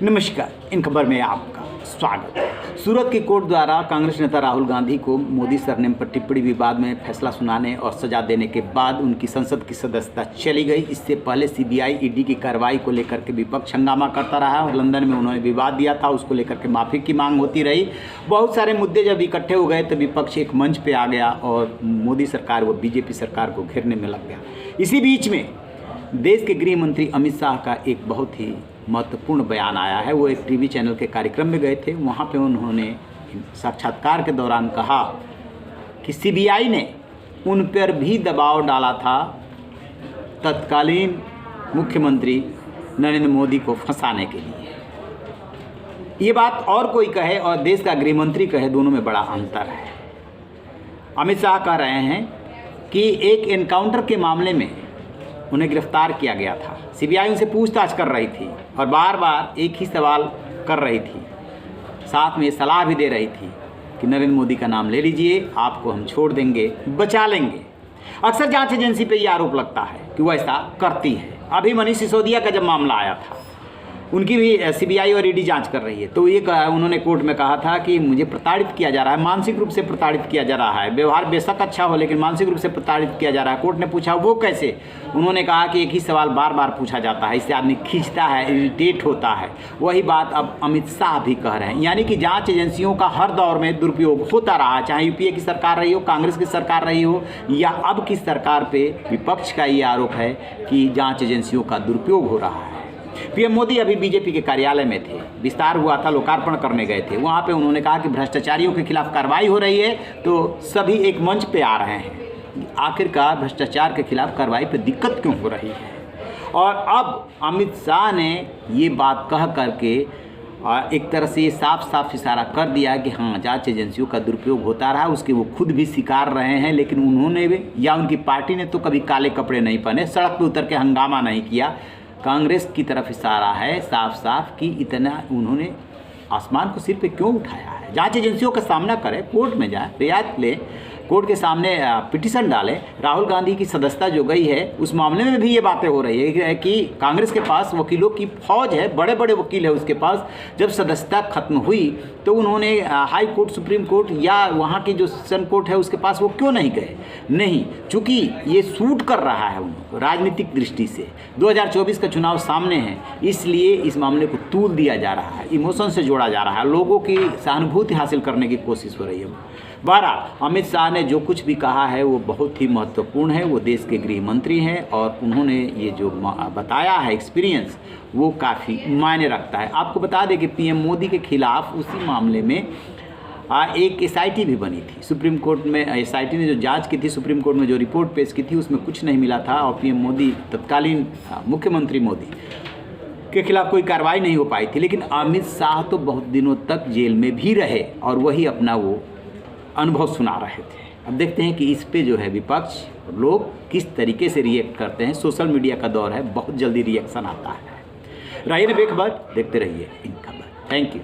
नमस्कार, इन खबर में आपका स्वागत है। सूरत की कोर्ट द्वारा कांग्रेस नेता राहुल गांधी को मोदी सरनेम पर टिप्पणी विवाद में फैसला सुनाने और सजा देने के बाद उनकी संसद की सदस्यता चली गई। इससे पहले सीबीआई ईडी की कार्रवाई को लेकर के विपक्ष हंगामा करता रहा और लंदन में उन्होंने विवाद दिया था, उसको लेकर के माफ़ी की मांग होती रही। बहुत सारे मुद्दे जब इकट्ठे हो गए तो विपक्ष एक मंच पर आ गया और मोदी सरकार व बीजेपी सरकार को घेरने में लग गया। इसी बीच में देश के गृह मंत्री अमित शाह का एक बहुत ही महत्वपूर्ण बयान आया है। वो एक टीवी चैनल के कार्यक्रम में गए थे, वहाँ पे उन्होंने साक्षात्कार के दौरान कहा कि सीबीआई ने उन पर भी दबाव डाला था तत्कालीन मुख्यमंत्री नरेंद्र मोदी को फंसाने के लिए। ये बात और कोई कहे और देश का गृह मंत्री कहे, दोनों में बड़ा अंतर है। अमित शाह कह रहे हैं कि एक एनकाउंटर के मामले में उन्हें गिरफ्तार किया गया था, सीबीआई उनसे पूछताछ कर रही थी और बार बार एक ही सवाल कर रही थी, साथ में सलाह भी दे रही थी कि नरेंद्र मोदी का नाम ले लीजिए, आपको हम छोड़ देंगे, बचा लेंगे। अक्सर जांच एजेंसी पे ये आरोप लगता है कि वो ऐसा करती है। अभी मनीष सिसोदिया का जब मामला आया था, उनकी भी सीबीआई और ईडी जांच कर रही है, तो ये उन्होंने कोर्ट में कहा था कि मुझे प्रताड़ित किया जा रहा है, मानसिक रूप से प्रताड़ित किया जा रहा है, व्यवहार बेशक अच्छा हो लेकिन मानसिक रूप से प्रताड़ित किया जा रहा है। कोर्ट ने पूछा वो कैसे? उन्होंने कहा कि एक ही सवाल बार बार पूछा जाता है, इससे आदमी खींचता है, इरिटेट होता है। वही बात अब अमित शाह भी कह रहे हैं, यानी कि जाँच एजेंसियों का हर दौर में दुरुपयोग होता रहा, चाहे यूपीए की सरकार रही हो, कांग्रेस की सरकार रही हो या अब की सरकार पर विपक्ष का ये आरोप है कि जाँच एजेंसियों का दुरुपयोग हो रहा है। पीएम मोदी अभी बीजेपी के कार्यालय में थे, विस्तार हुआ था, लोकार्पण करने गए थे। वहाँ पे उन्होंने कहा कि भ्रष्टाचारियों के खिलाफ कार्रवाई हो रही है, तो सभी एक मंच पे आ रहे हैं। आखिरकार भ्रष्टाचार के खिलाफ कार्रवाई पे दिक्कत क्यों हो रही है? और अब अमित शाह ने ये बात कह करके एक तरह से ये साफ साफ इशारा कर दिया कि हाँ, जांच एजेंसियों का दुरुपयोग होता रहा, उसके वो खुद भी स्वीकार रहे हैं। लेकिन उन्होंने भी या उनकी पार्टी ने तो कभी काले कपड़े नहीं पहने, सड़क पर उतर के हंगामा नहीं किया। कांग्रेस की तरफ इशारा है साफ साफ कि इतना उन्होंने आसमान को सिर पे क्यों उठाया है। जांच एजेंसियों का सामना करें, कोर्ट में जाए, रियायत ले, कोर्ट के सामने पिटीशन डालें। राहुल गांधी की सदस्यता जो गई है उस मामले में भी ये बातें हो रही है कि कांग्रेस के पास वकीलों की फौज है, बड़े बड़े वकील है उसके पास। जब सदस्यता खत्म हुई तो उन्होंने हाई कोर्ट, सुप्रीम कोर्ट या वहाँ की जो सेशन कोर्ट है उसके पास वो क्यों नहीं गए? नहीं, चूँकि ये सूट कर रहा है उनको राजनीतिक दृष्टि से। 2024 का चुनाव सामने है, इसलिए इस मामले को तूल दिया जा रहा है, इमोशन से जोड़ा जा रहा है, लोगों की सहानुभूति हासिल करने की कोशिश हो रही है। बहरहाल अमित शाह ने जो कुछ भी कहा है वो बहुत ही महत्वपूर्ण है। वो देश के गृह मंत्री हैं और उन्होंने ये जो बताया है एक्सपीरियंस, वो काफ़ी मायने रखता है। आपको बता दें कि पीएम मोदी के खिलाफ उसी मामले में एक एसआईटी भी बनी थी। सुप्रीम कोर्ट में एसआईटी ने जो जांच की थी, सुप्रीम कोर्ट में जो रिपोर्ट पेश की थी, उसमें कुछ नहीं मिला था और पीएम मोदी, तत्कालीन मुख्यमंत्री मोदी के खिलाफ कोई कार्रवाई नहीं हो पाई थी। लेकिन अमित शाह तो बहुत दिनों तक जेल में भी रहे और वही अपना वो अनुभव सुना रहे थे। अब देखते हैं कि इस पे जो है विपक्ष लोग किस तरीके से रिएक्ट करते हैं। सोशल मीडिया का दौर है, बहुत जल्दी रिएक्शन आता है। रहिए बेखबर, देखते रहिए इन खबर। Thank you.